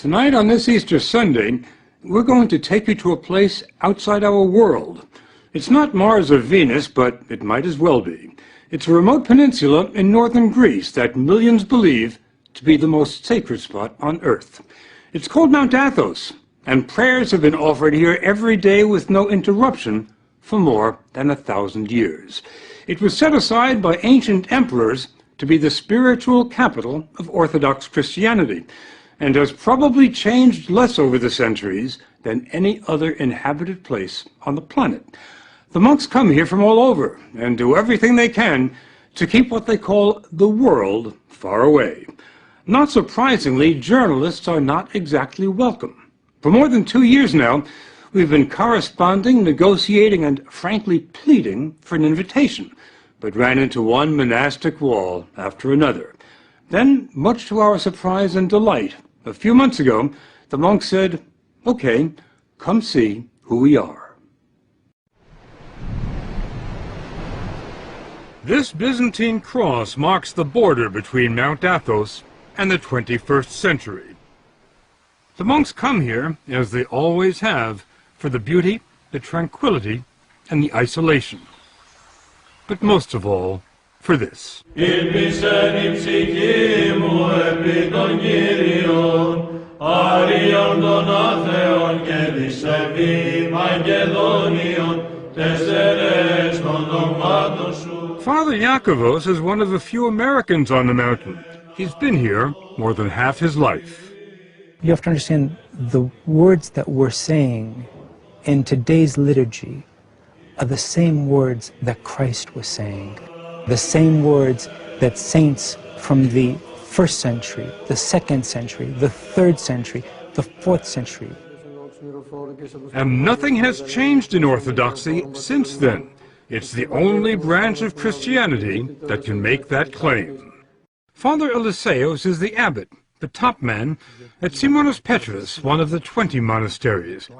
Tonight on this Easter Sunday, we're going to take you to a place outside our world. It's not Mars or Venus, but it might as well be. It's a remote peninsula in northern Greece that millions believe to be the most sacred spot on Earth. It's called Mount Athos, and prayers have been offered here every day with no interruption for more than 1,000 years. It was set aside by ancient emperors to be the spiritual capital of Orthodox Christianity, and has probably changed less over the centuries than any other inhabited place on the planet. The monks come here from all over and do everything they can to keep what they call the world far away. Not surprisingly, journalists are not exactly welcome. For more than 2 years now, we've been corresponding, negotiating, and frankly pleading for an invitation, but ran into one monastic wall after another. Then, much to our surprise and delight, a few months ago, the monks said, "Okay, come see who we are." This Byzantine cross marks the border between Mount Athos and the 21st century. The monks come here, as they always have, for the beauty, the tranquility, and the isolation. But most of all, for this. Father Yakovos is one of the few Americans on the mountain. He's been here more than half his life. You have to understand the words that we're saying in today's liturgy are the same words that Christ was saying, the same words that saints from the 1st century, the 2nd century, the 3rd century, the 4th century. And nothing has changed in Orthodoxy since then. It's the only branch of Christianity that can make that claim. Father Eliseos is the abbot, the top man, at Simonos Petros, one of the 20 monasteries.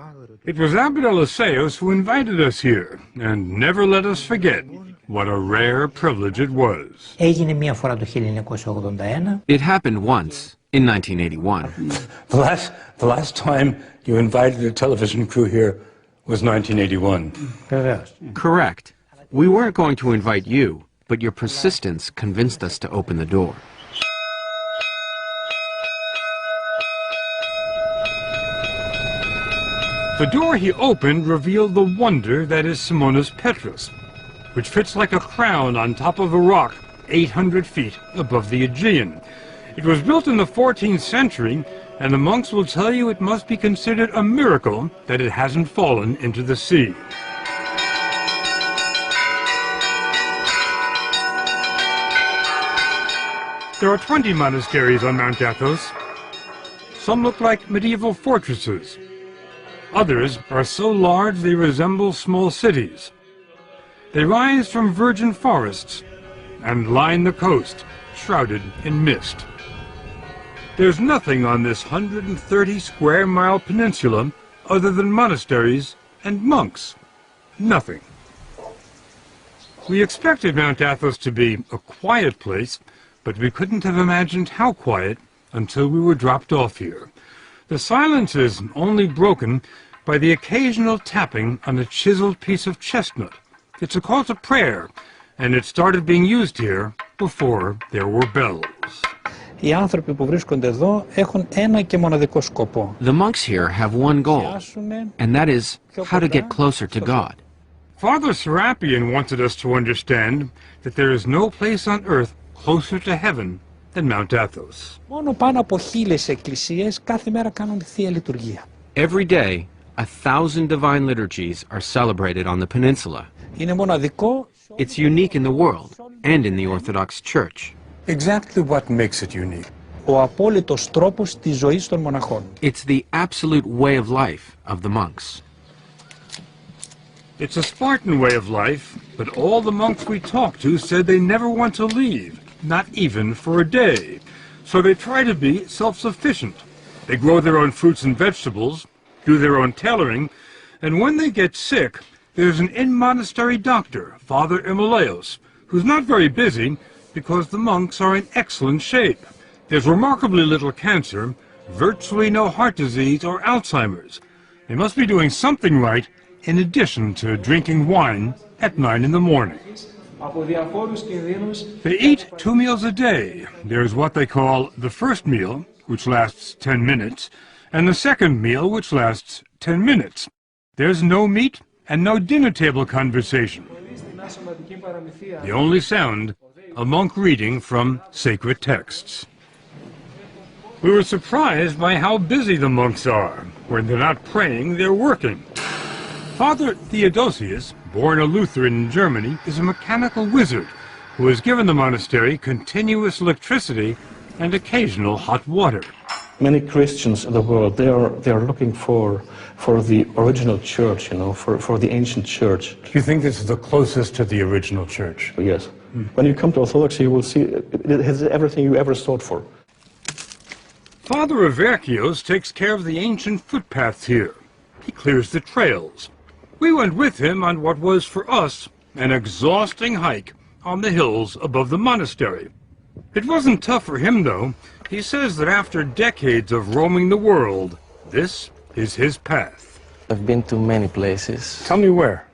It was Abbot Eliseos who invited us here, and never let us forget what a rare privilege it was. It happened once, in 1981. The last time you invited a television crew here was 1981. Correct. We weren't going to invite you, but your persistence convinced us to open the door. The door he opened revealed the wonder that is Simonos Petros, which fits like a crown on top of a rock 800 feet above the Aegean. It was built in the 14th century, and the monks will tell you it must be considered a miracle that it hasn't fallen into the sea. There are 20 monasteries on Mount Athos. Some look like medieval fortresses. Others are so large they resemble small cities. They rise from virgin forests and line the coast, shrouded in mist. There's nothing on this 130-square-mile peninsula other than monasteries and monks. Nothing. We expected Mount Athos to be a quiet place, but we couldn't have imagined how quiet until we were dropped off here. The silence is only broken by the occasional tapping on a chiseled piece of chestnut. It's a call to prayer, and it started being used here before there were bells. The monks here have one goal, and that is how to get closer to God. Father Serapion wanted us to understand that there is no place on earth closer to heaven than Mount Athos. Every day, 1,000 divine liturgies are celebrated on the peninsula. It's unique in the world and in the Orthodox Church. Exactly what makes it unique? It's the absolute way of life of the monks. It's a Spartan way of life, but all the monks we talked to said they never want to leave, not even for a day. So they try to be self-sufficient. They grow their own fruits and vegetables, do their own tailoring, and when they get sick, there's an in-monastery doctor, Father Emilios, who's not very busy because the monks are in excellent shape. There's remarkably little cancer, virtually no heart disease or Alzheimer's. They must be doing something right in addition to drinking wine at 9 in the morning. They eat 2 meals a day. There's what they call the first meal, which lasts 10 minutes, and the second meal, which lasts 10 minutes. There's no meat and no dinner table conversation. The only sound, a monk reading from sacred texts. We were surprised by how busy the monks are. When they're not praying, they're working. Father Theodosius, born a Lutheran in Germany, is a mechanical wizard who has given the monastery continuous electricity and occasional hot water. Many Christians in the world, they are looking for the original church, for the ancient church. Do you think this is the closest to the original church? Yes. When you come to Orthodoxy, you will see it has everything you ever sought for. Father Averkios takes care of the ancient footpaths here. He clears the trails. We went with him on what was, for us, an exhausting hike on the hills above the monastery. It wasn't tough for him, though. He says that after decades of roaming the world, this is his path. I've been to many places. Tell me where.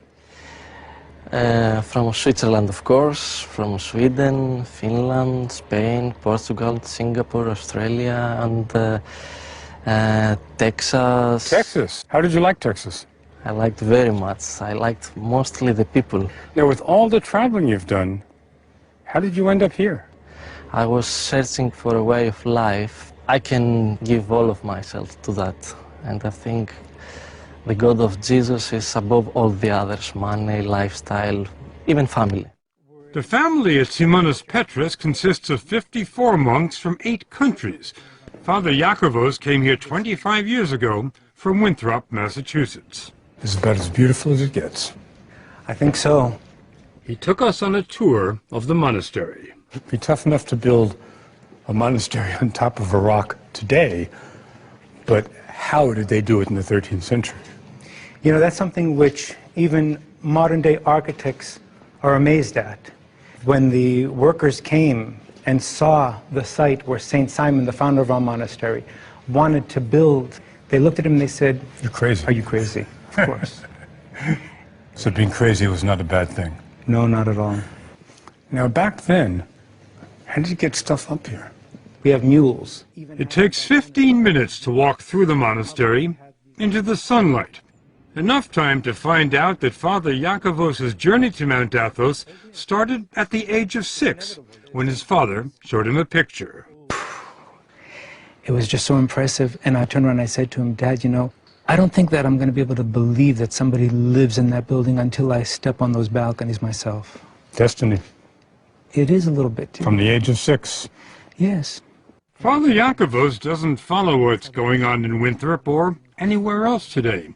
From Switzerland, of course, from Sweden, Finland, Spain, Portugal, Singapore, Australia, and Texas. Texas. How did you like Texas? I liked very much. I liked mostly the people. Now, with all the traveling you've done, how did you end up here? I was searching for a way of life. I can give all of myself to that. And I think the God of Jesus is above all the others: money, lifestyle, even family. The family at Simonas Petras consists of 54 monks from 8 countries. Father Yakovos came here 25 years ago from Winthrop, Massachusetts. This is about as beautiful as it gets. I think so. He took us on a tour of the monastery. It'd be tough enough to build a monastery on top of a rock today, but how did they do it in the 13th century? You know, that's something which even modern-day architects are amazed at. When the workers came and saw the site where St. Simon, the founder of our monastery, wanted to build, they looked at him and they said, "You're crazy." "Are you crazy?" Of course. So being crazy was not a bad thing? No, not at all. Now, back then, how did you get stuff up here? We have mules. It takes 15 minutes to walk through the monastery into the sunlight. Enough time to find out that Father Yakovos' journey to Mount Athos started at the age of 6, when his father showed him a picture. It was just so impressive, and I turned around and I said to him, "Dad, you know, I don't think that I'm going to be able to believe that somebody lives in that building until I step on those balconies myself." Destiny. It is a little bit. From the age of 6. Yes. Father Yakovos doesn't follow what's going on in Winthrop or anywhere else today.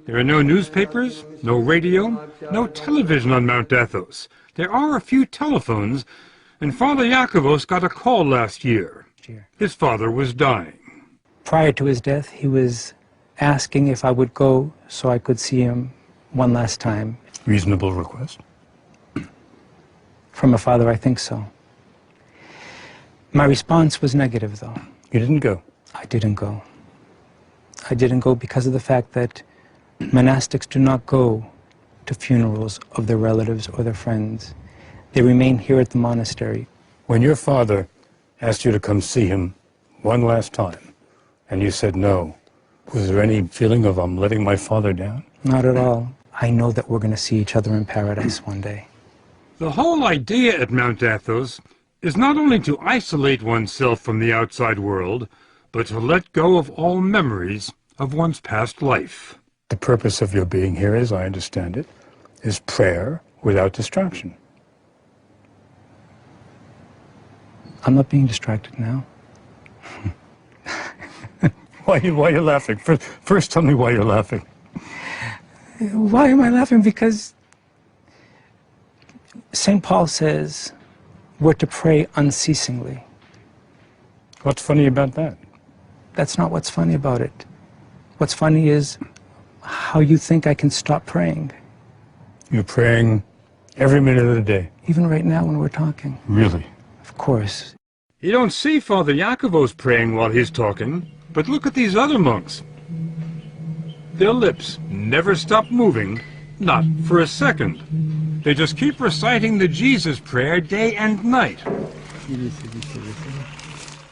There are no newspapers, no radio, no television on Mount Athos. There are a few telephones, and Father Yakovos got a call last year. His father was dying. Prior to his death, he was asking if I would go so I could see him one last time. Reasonable request. From a father, I think so. My response was negative, though. You didn't go? I didn't go. I didn't go because of the fact that monastics do not go to funerals of their relatives or their friends. They remain here at the monastery. When your father asked you to come see him one last time, and you said no, was there any feeling of, I'm letting my father down? Not at all. I know that we're going to see each other in paradise one day. The whole idea at Mount Athos is not only to isolate oneself from the outside world, but to let go of all memories of one's past life. The purpose of your being here, as I understand it, is prayer without distraction. I'm not being distracted now. Why are you laughing? First, tell me why you're laughing. Why am I laughing? Because St. Paul says we're to pray unceasingly. What's funny about that? That's not what's funny about it. What's funny is how you think I can stop praying. You're praying every minute of the day. Even right now when we're talking. Really? Of course. You don't see Father Yakovos praying while he's talking. But look at these other monks. Their lips never stop moving, not for a second. They just keep reciting the Jesus prayer day and night.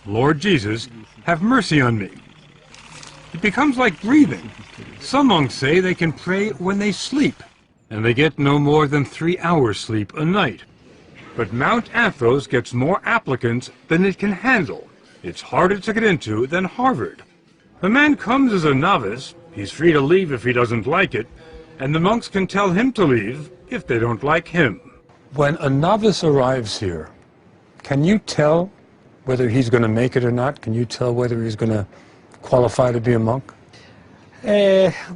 Lord Jesus, have mercy on me. It becomes like breathing. Some monks say they can pray when they sleep, and they get no more than 3 hours sleep a night. But Mount Athos gets more applicants than it can handle. It's harder to get into than Harvard. The man comes as a novice, he's free to leave if he doesn't like it, and the monks can tell him to leave if they don't like him. When a novice arrives here, can you tell whether he's going to make it or not? Can you tell whether he's going to qualify to be a monk?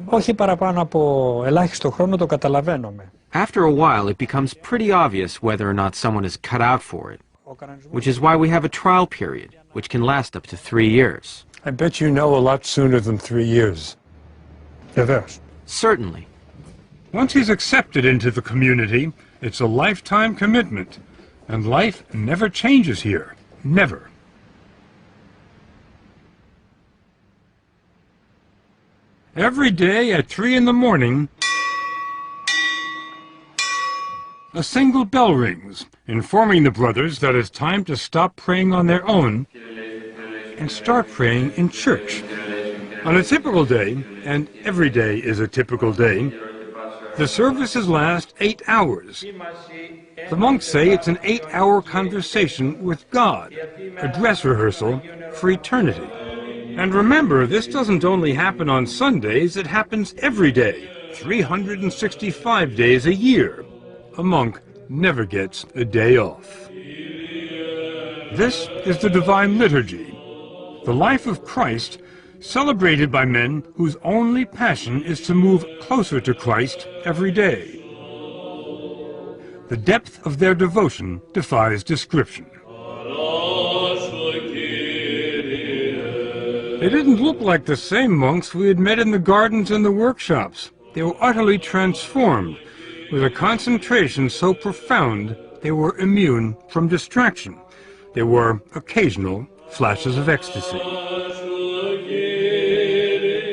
Όχι παραπάνω από ελάχιστο χρόνο το καταλαβαίνουμε. After a while, it becomes pretty obvious whether or not someone is cut out for it, which is why we have a trial period, which can last up to 3 years. I bet you know a lot sooner than 3 years. Athos. Certainly. Once he's accepted into the community, it's a lifetime commitment, and life never changes here. Never. Every day at 3 in the morning, a single bell rings, informing the brothers that it's time to stop praying on their own and start praying in church. On a typical day, and every day is a typical day, the services last 8 hours. The monks say it's an 8-hour conversation with God, a dress rehearsal for eternity. And remember, this doesn't only happen on Sundays, it happens every day, 365 days a year. A monk never gets a day off. This is the Divine Liturgy, the life of Christ, celebrated by men whose only passion is to move closer to Christ every day. The depth of their devotion defies description. They didn't look like the same monks we had met in the gardens and the workshops. They were utterly transformed, with a concentration so profound they were immune from distraction. There were occasional flashes of ecstasy.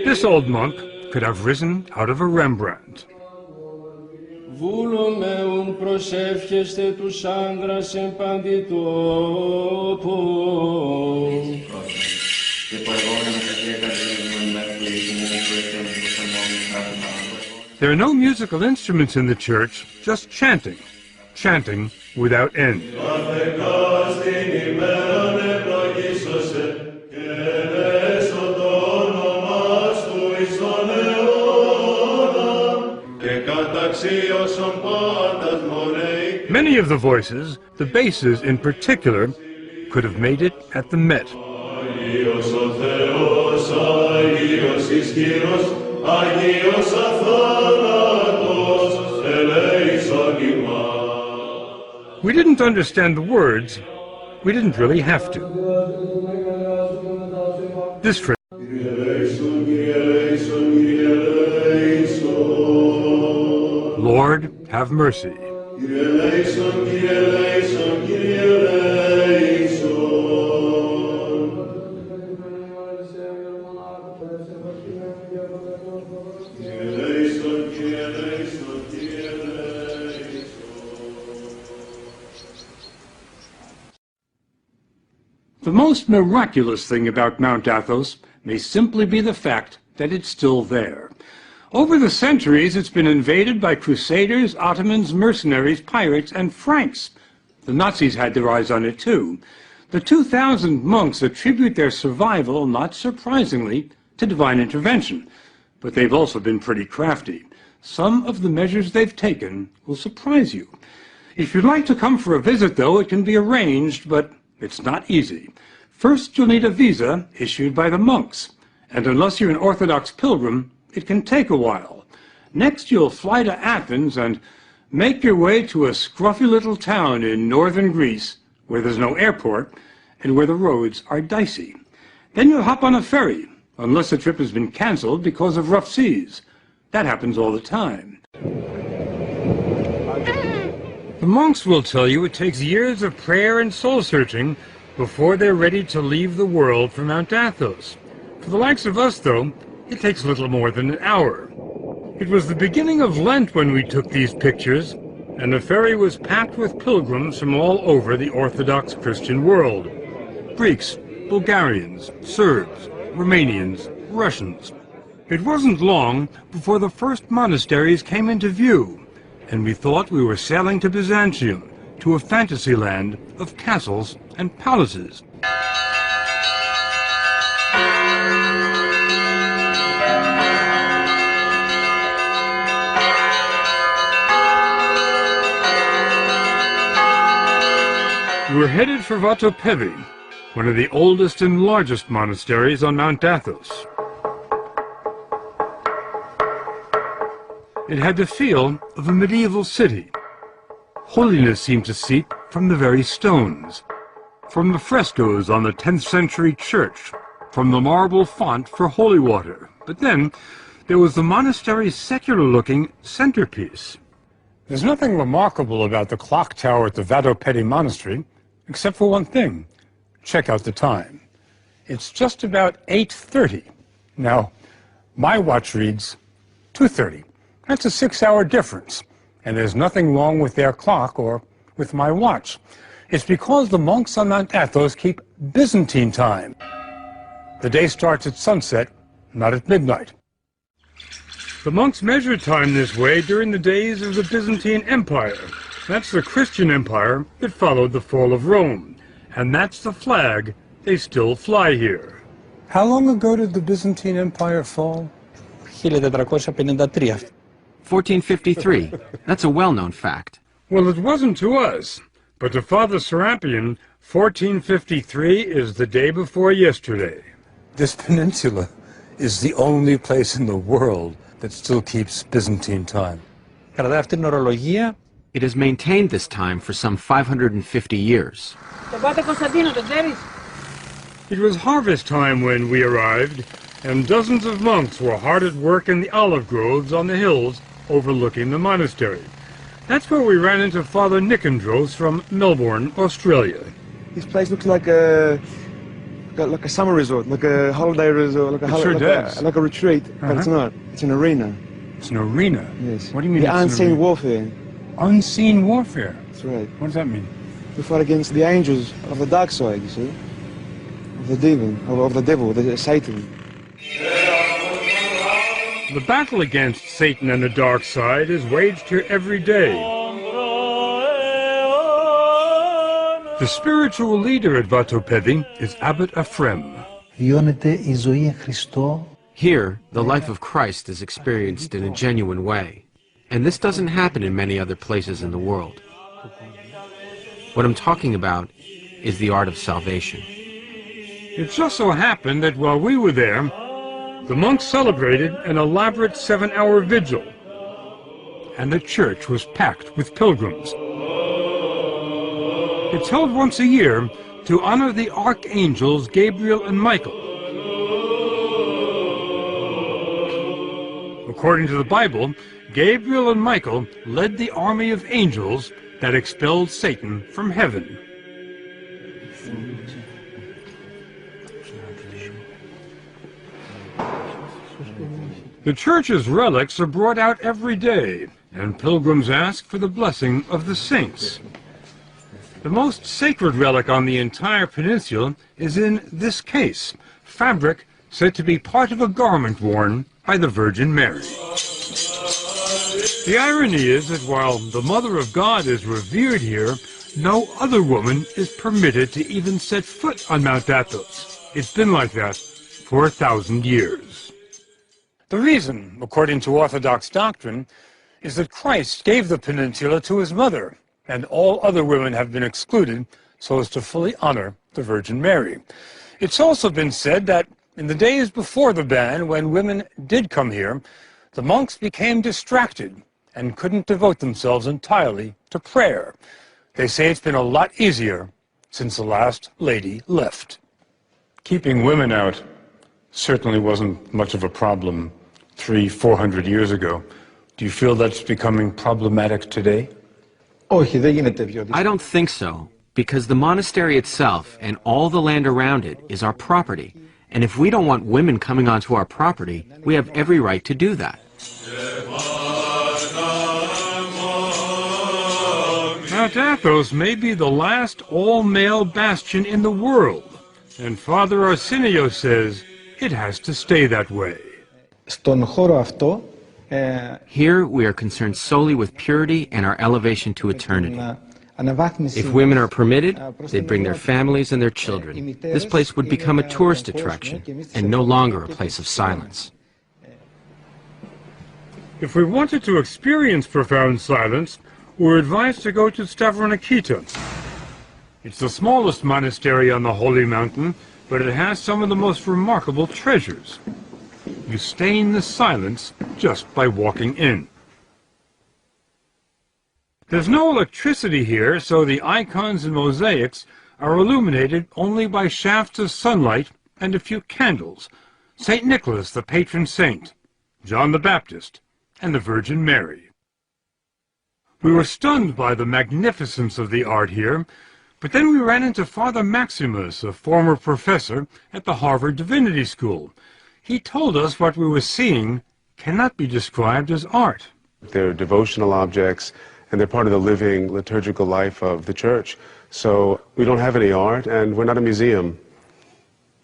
This old monk could have risen out of a Rembrandt. There are no musical instruments in the church, just chanting. Chanting without end. Many of the voices, the basses in particular, could have made it at the Met. We didn't understand the words. We didn't really have to. This phrase, Lord, have mercy. The most miraculous thing about Mount Athos may simply be the fact that it's still there. Over the centuries, it's been invaded by Crusaders, Ottomans, mercenaries, pirates, and Franks. The Nazis had their eyes on it too. The 2,000 monks attribute their survival, not surprisingly, to divine intervention. But they've also been pretty crafty. Some of the measures they've taken will surprise you. If you'd like to come for a visit, though, it can be arranged, but it's not easy. First, you'll need a visa issued by the monks, and unless you're an Orthodox pilgrim, it can take a while. Next, you'll fly to Athens and make your way to a scruffy little town in northern Greece where there's no airport and where the roads are dicey. Then you'll hop on a ferry, unless the trip has been canceled because of rough seas. That happens all the time. The monks will tell you it takes years of prayer and soul-searching before they're ready to leave the world for Mount Athos. For the likes of us, though, it takes little more than an hour. It was the beginning of Lent when we took these pictures, and the ferry was packed with pilgrims from all over the Orthodox Christian world. Greeks, Bulgarians, Serbs, Romanians, Russians. It wasn't long before the first monasteries came into view, and we thought we were sailing to Byzantium, to a fantasy land of castles and palaces. We were headed for Vatopedi, one of the oldest and largest monasteries on Mount Athos. It had the feel of a medieval city. Holiness seemed to seep from the very stones, from the frescoes on the 10th century church, from the marble font for holy water. But then there was the monastery's secular-looking centerpiece. There's nothing remarkable about the clock tower at the Vatopedi monastery, except for one thing. Check out the time. It's just about 8:30. Now, my watch reads 2:30. That's a 6-hour difference, and there's nothing wrong with their clock or with my watch. It's because the monks on Mount Athos keep Byzantine time. The day starts at sunset, not at midnight. The monks measured time this way during the days of the Byzantine Empire. That's the Christian empire that followed the fall of Rome. And that's the flag they still fly here. How long ago did the Byzantine Empire fall? 1453. 1453. That's a well-known fact. Well, it wasn't to us. But to Father Serapion, 1453 is the day before yesterday. This peninsula is the only place in the world that still keeps Byzantine time. Κρατάει αυτή την ορολογία. It has maintained this time for some 550 years. It was harvest time when we arrived, and dozens of monks were hard at work in the olive groves on the hills overlooking the monastery. That's where we ran into Father Nicandros from Melbourne, Australia. This place looks like a summer resort, like a holiday resort, like a retreat, but it's not. It's an arena. It's an arena? Yes. What do you mean? The unseen warfare. Unseen warfare? That's right. What does that mean? We fight against the angels of the dark side, you see, of the demon, of the devil, Satan. The battle against Satan and the dark side is waged here every day. The spiritual leader at Vatopedi is Abbot Ephrem. Here, the life of Christ is experienced in a genuine way, and this doesn't happen in many other places in the world. What I'm talking about is the art of salvation. It just so happened that while we were there, the monks celebrated an elaborate 7-hour vigil, and the church was packed with pilgrims. It's held once a year to honor the archangels Gabriel and Michael. According to the Bible, Gabriel and Michael led the army of angels that expelled Satan from heaven. The church's relics are brought out every day, and pilgrims ask for the blessing of the saints. The most sacred relic on the entire peninsula is in this case, fabric said to be part of a garment worn by the Virgin Mary. The irony is that while the Mother of God is revered here, no other woman is permitted to even set foot on Mount Athos. It's been like that for 1,000 years. The reason, according to Orthodox doctrine, is that Christ gave the peninsula to his mother, and all other women have been excluded so as to fully honor the Virgin Mary. It's also been said that in the days before the ban, when women did come here, the monks became distracted and couldn't devote themselves entirely to prayer. They say it's been a lot easier since the last lady left. Keeping women out certainly wasn't much of a problem 300-400 years ago. Do you feel that's becoming problematic today? I don't think so, because the monastery itself and all the land around it is our property, And if we don't want women coming onto our property, we have every right to do that. Mount Athos may be the last all-male bastion in the world, and Father Arsenio says it has to stay that way. Στον χώρο αυτό, Here we are concerned solely with purity and our elevation to eternity. If women are permitted, they'd bring their families and their children. This place would become a tourist attraction and no longer a place of silence. If we wanted to experience profound silence, we're advised to go to Stavronikita. It's the smallest monastery on the Holy Mountain, but it has some of the most remarkable treasures. You stain the silence just by walking in. There's no electricity here, so the icons and mosaics are illuminated only by shafts of sunlight and a few candles. St. Nicholas, the patron saint, John the Baptist, and the Virgin Mary. We were stunned by the magnificence of the art here, but then we ran into Father Maximus, a former professor at the Harvard Divinity School. He told us what we were seeing cannot be described as art. They're devotional objects, and they're part of the living liturgical life of the church. So we don't have any art, and we're not a museum.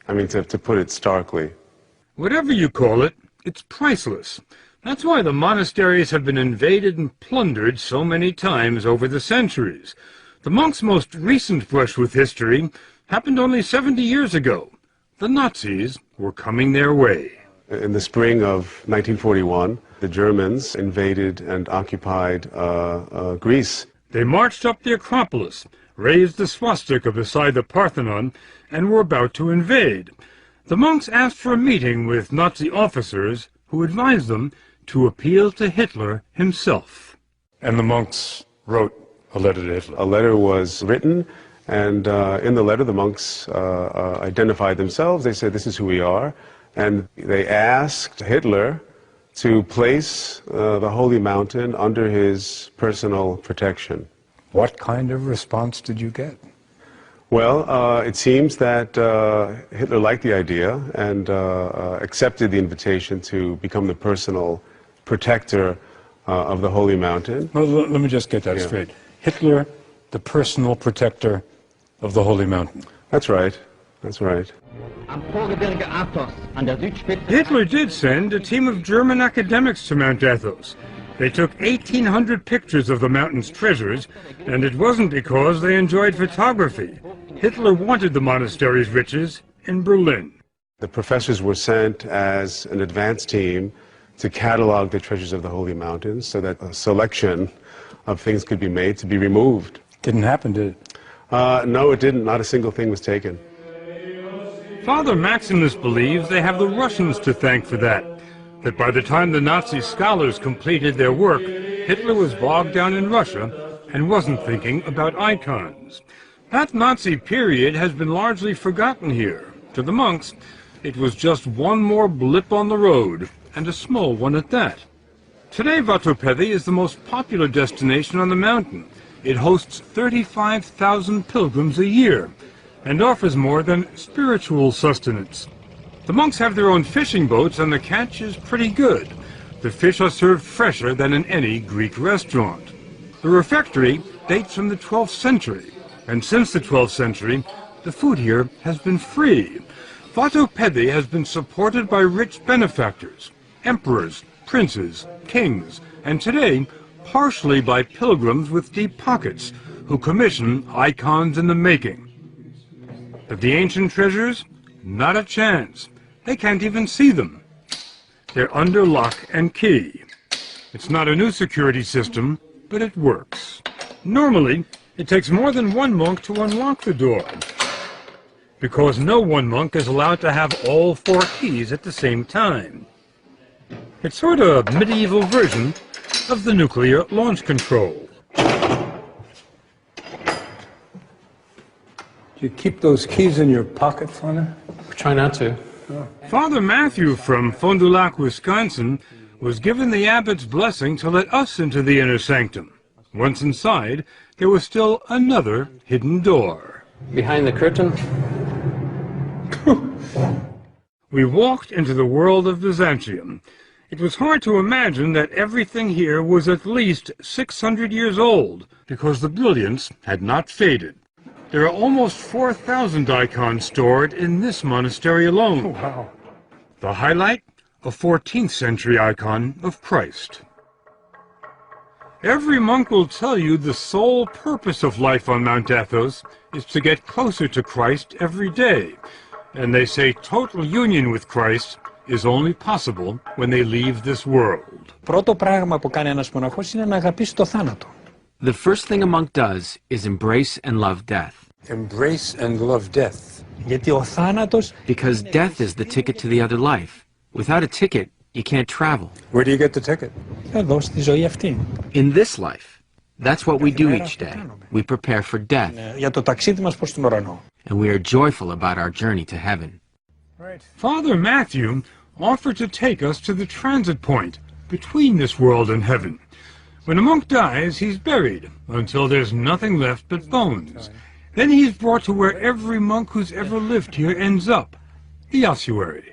I mean, to put it starkly. Whatever you call it, it's priceless. That's why the monasteries have been invaded and plundered so many times over the centuries. The monks' most recent brush with history happened only 70 years ago. The Nazis were coming their way. In the spring of 1941, the Germans invaded and occupied Greece. They marched up the Acropolis, raised the swastika beside the Parthenon, and were about to invade. The monks asked for a meeting with Nazi officers who advised them to appeal to Hitler himself. And the monks wrote a letter to Hitler. A letter was written, and in the letter the monks identified themselves. They said, "This is who we are." And they asked Hitler to place the Holy Mountain under his personal protection. What kind of response did you get? Well, it seems that Hitler liked the idea and accepted the invitation to become the personal protector of the Holy Mountain. Well, let me just get that straight. Hitler, the personal protector of the Holy Mountain. That's right. That's right. Hitler did send a team of German academics to Mount Athos. They took 1,800 pictures of the mountain's treasures, and it wasn't because they enjoyed photography. Hitler wanted the monastery's riches in Berlin. The professors were sent as an advance team to catalog the treasures of the Holy Mountains so that a selection of things could be made to be removed. Didn't happen, did it? No, it didn't. Not a single thing was taken. Father Maximus believes they have the Russians to thank for that by the time the Nazi scholars completed their work, Hitler was bogged down in Russia and wasn't thinking about icons. That Nazi period has been largely forgotten here. To the monks, it was just one more blip on the road, and a small one at that. Today, Vatopedi is the most popular destination on the mountain. It hosts 35,000 pilgrims a year and offers more than spiritual sustenance. The monks have their own fishing boats, and the catch is pretty good. The fish are served fresher than in any Greek restaurant. The refectory dates from the 12th century, and since the 12th century, the food here has been free. Vatopedi has been supported by rich benefactors, emperors, princes, kings, and today, partially by pilgrims with deep pockets, who commission icons in the making. But the ancient treasures? Not a chance. They can't even see them. They're under lock and key. It's not a new security system, but it works. Normally, it takes more than one monk to unlock the door, because no one monk is allowed to have all 4 keys at the same time. It's sort of a medieval version of the nuclear launch control. Do you keep those keys in your pocket, Father? Try not to. Father Matthew from Fond du Lac, Wisconsin, was given the abbot's blessing to let us into the inner sanctum. Once inside, there was still another hidden door. Behind the curtain? We walked into the world of Byzantium. It was hard to imagine that everything here was at least 600 years old, because the brilliance had not faded. There are almost 4,000 icons stored in this monastery alone. Oh, wow. The highlight? A 14th century icon of Christ. Every monk will tell you the sole purpose of life on Mount Athos is to get closer to Christ every day. And they say total union with Christ is only possible when they leave this world. Πρώτο πράγμα που κάνει ένας μοναχός είναι να αγαπήσει το θάνατο. The first thing a monk does is embrace and love death. Embrace and love death. Γιατί ο θάνατος... Because death is the ticket to the other life. Without a ticket, you can't travel. Where do you get the ticket? Εδώ στη ζωή αυτή. In this life, that's what we do each day. We prepare for death, Για το ταξίδι μας προς τον ουρανό. and we are joyful about our journey to heaven. Father Matthew offered to take us to the transit point between this world and heaven. When a monk dies, he's buried until there's nothing left but bones. Then he's brought to where every monk who's ever lived here ends up, the ossuary.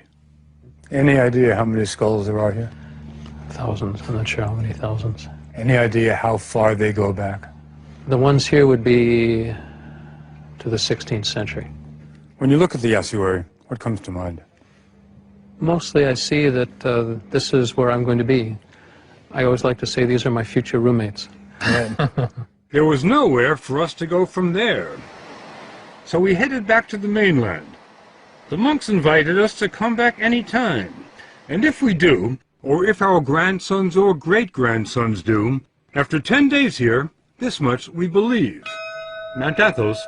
Any idea how many skulls there are here? Thousands. I'm not sure how many thousands. Any idea how far they go back? The ones here would be to the 16th century. When you look at the ossuary, what comes to mind? Mostly I see that this is where I'm going to be. I always like to say these are my future roommates. There was nowhere for us to go from there. So we headed back to the mainland. The monks invited us to come back any time. And if we do, or if our grandsons or great-grandsons do, after 10 days here, this much we believe. Mount Athos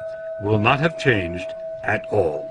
will not have changed at all.